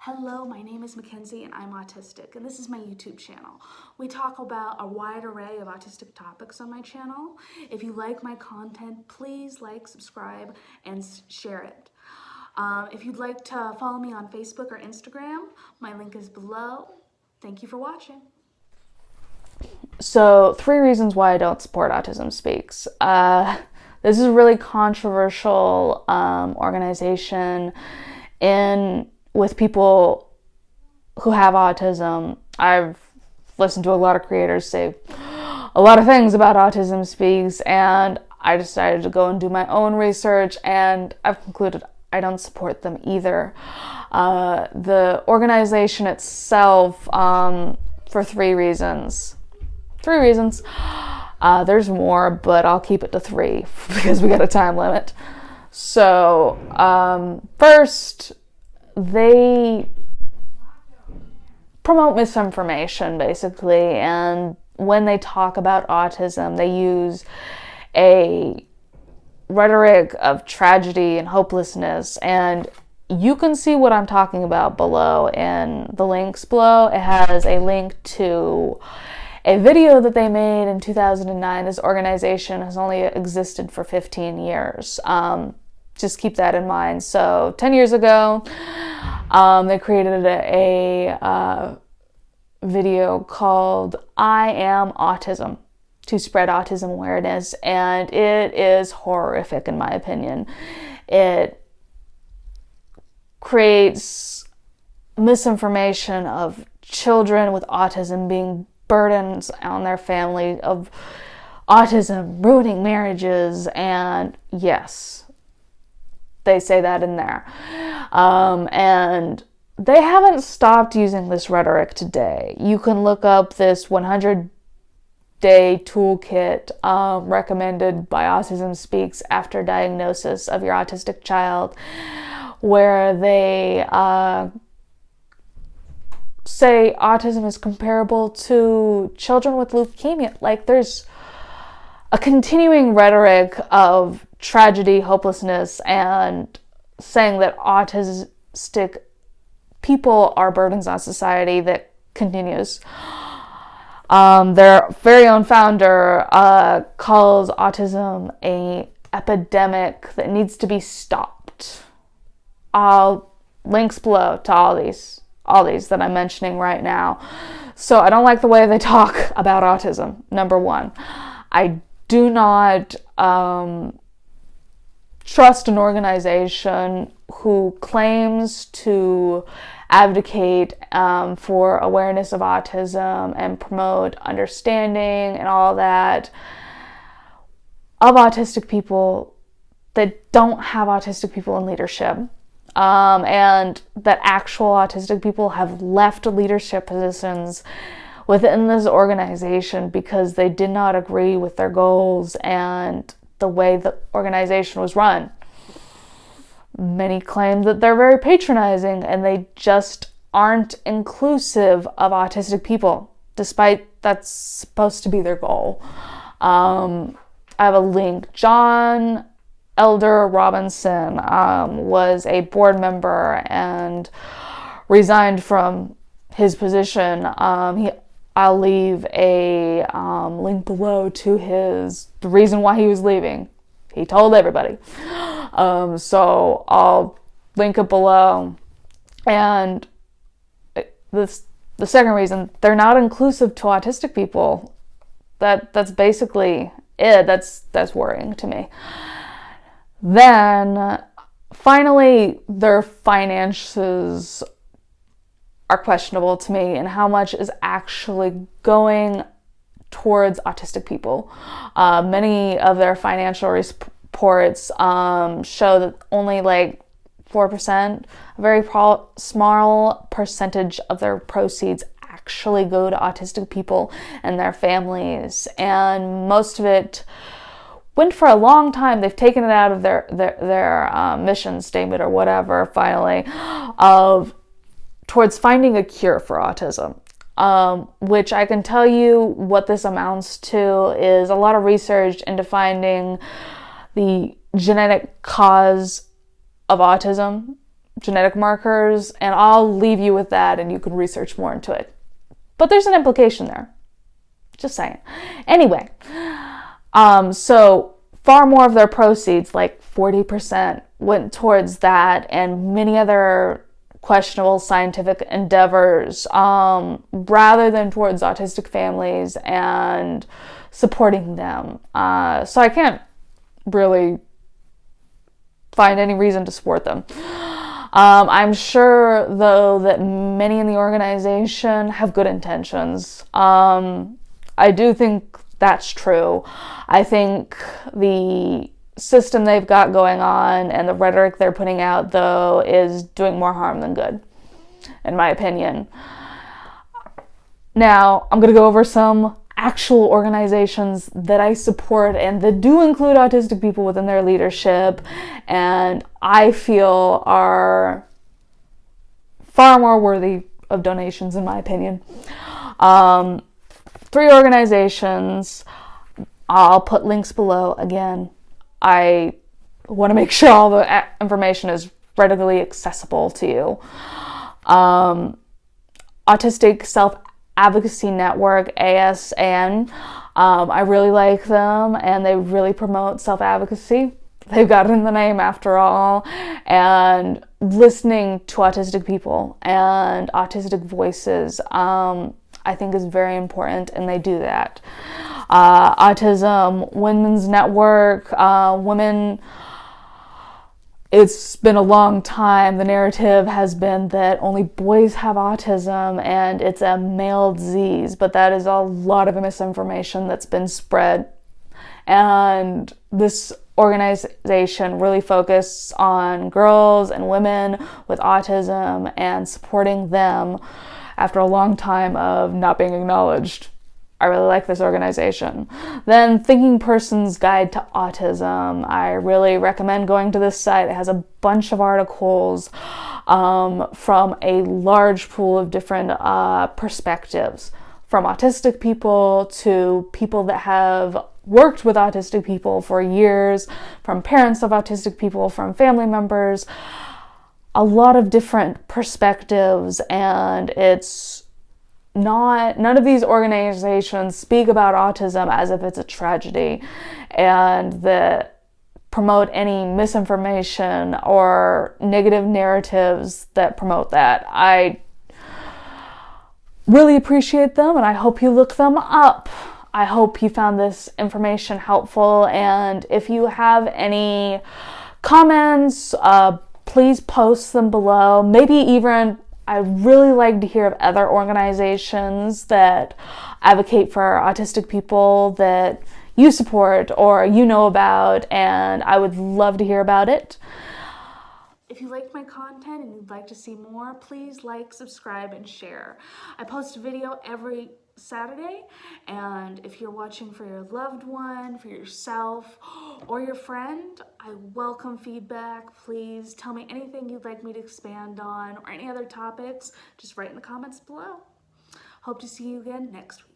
Hello, my name is Mackenzie and I'm autistic, and this is my YouTube channel. We talk about a wide array of autistic topics on my channel. If you like my content, please like, subscribe, and share it. If you'd like to follow me on Facebook or Instagram, my link is below. Thank you for watching. So, 3 reasons why I don't support Autism Speaks. This is a really controversial organization with people who have autism. I've listened to a lot of creators say a lot of things about Autism Speaks, and I decided to go and do my own research, and I've concluded I don't support them either. The organization itself, for 3 reasons. 3 reasons. There's more, but I'll keep it to 3 because we got a time limit. So, first, they promote misinformation, basically, and when they talk about autism, they use a rhetoric of tragedy and hopelessness, and you can see what I'm talking about below in the links below. It has a link to a video that they made in 2009. This organization has only existed for 15 years. Just keep that in mind. So 10 years ago, they created a video called I Am Autism to spread autism awareness, and it is horrific in my opinion. It creates misinformation of children with autism being burdens on their family, of autism ruining marriages, and yes, they say that in there. And they haven't stopped using this rhetoric today. You can look up this 100-day toolkit recommended by Autism Speaks after diagnosis of your autistic child, where they say autism is comparable to children with leukemia. Like, there's a continuing rhetoric of tragedy, hopelessness, and saying that autistic people are burdens on society that continues. Their very own founder calls autism an epidemic that needs to be stopped. Links below to all these that I'm mentioning right now. So I don't like the way they talk about autism, number 1. I do not trust an organization who claims to advocate for awareness of autism and promote understanding and all that of autistic people that don't have autistic people in leadership. And that actual autistic people have left leadership positions within this organization because they did not agree with their goals and the way the organization was run. Many claim that they're very patronizing and they just aren't inclusive of autistic people, despite that's supposed to be their goal. I have a link. John Elder Robinson was a board member and resigned from his position. I'll leave a link below to the reason why he was leaving. He told everybody. So I'll link it below. And the second reason, they're not inclusive to autistic people. That's basically it. That's worrying to me. Then, finally, their finances are questionable to me, and how much is actually going towards autistic people. Many of their financial reports show that only like 4%, a very small percentage of their proceeds actually go to autistic people and their families, and most of it went for a long time. They've taken it out of their mission statement or whatever, finally, towards finding a cure for autism, which I can tell you what this amounts to is a lot of research into finding the genetic cause of autism genetic markers, and I'll leave you with that and you can research more into it. But there's an implication there. Just saying. Anyway, so far more of their proceeds, like 40%, went towards that and many other questionable scientific endeavors, rather than towards autistic families and supporting them. So I can't really find any reason to support them. I'm sure, though, that many in the organization have good intentions. I do think that's true. I think the system they've got going on and the rhetoric they're putting out, though, is doing more harm than good, in my opinion. Now, I'm going to go over some actual organizations that I support and that do include autistic people within their leadership and I feel are far more worthy of donations, in my opinion. 3 organizations. I'll put links below. Again, I want to make sure all the information is readily accessible to you. Autistic Self-Advocacy Network, ASAN. I really like them, and they really promote self-advocacy. They've got it in the name, after all. And listening to autistic people and autistic voices, I think is very important, and they do that. Autism Women's Network, women, it's been a long time. The narrative has been that only boys have autism and it's a male disease, but that is a lot of misinformation that's been spread. And this organization really focuses on girls and women with autism and supporting them after a long time of not being acknowledged. I really like this organization. Then Thinking Person's Guide to Autism. I really recommend going to this site. It has a bunch of articles from a large pool of different perspectives, from autistic people to people that have worked with autistic people for years, from parents of autistic people, from family members, a lot of different perspectives, and none of these organizations speak about autism as if it's a tragedy and that promote any misinformation or negative narratives that promote that. I really appreciate them, and I hope you look them up. I hope you found this information helpful, and if you have any comments, please post them below. Maybe even, I'd really like to hear of other organizations that advocate for autistic people that you support or you know about, and I would love to hear about it. If you like my content and you'd like to see more, please like, subscribe, and share. I post a video every Saturday, and if you're watching for your loved one, for yourself, or your friend, I welcome feedback. Please tell me anything you'd like me to expand on or any other topics. Just write in the comments below. Hope to see you again next week.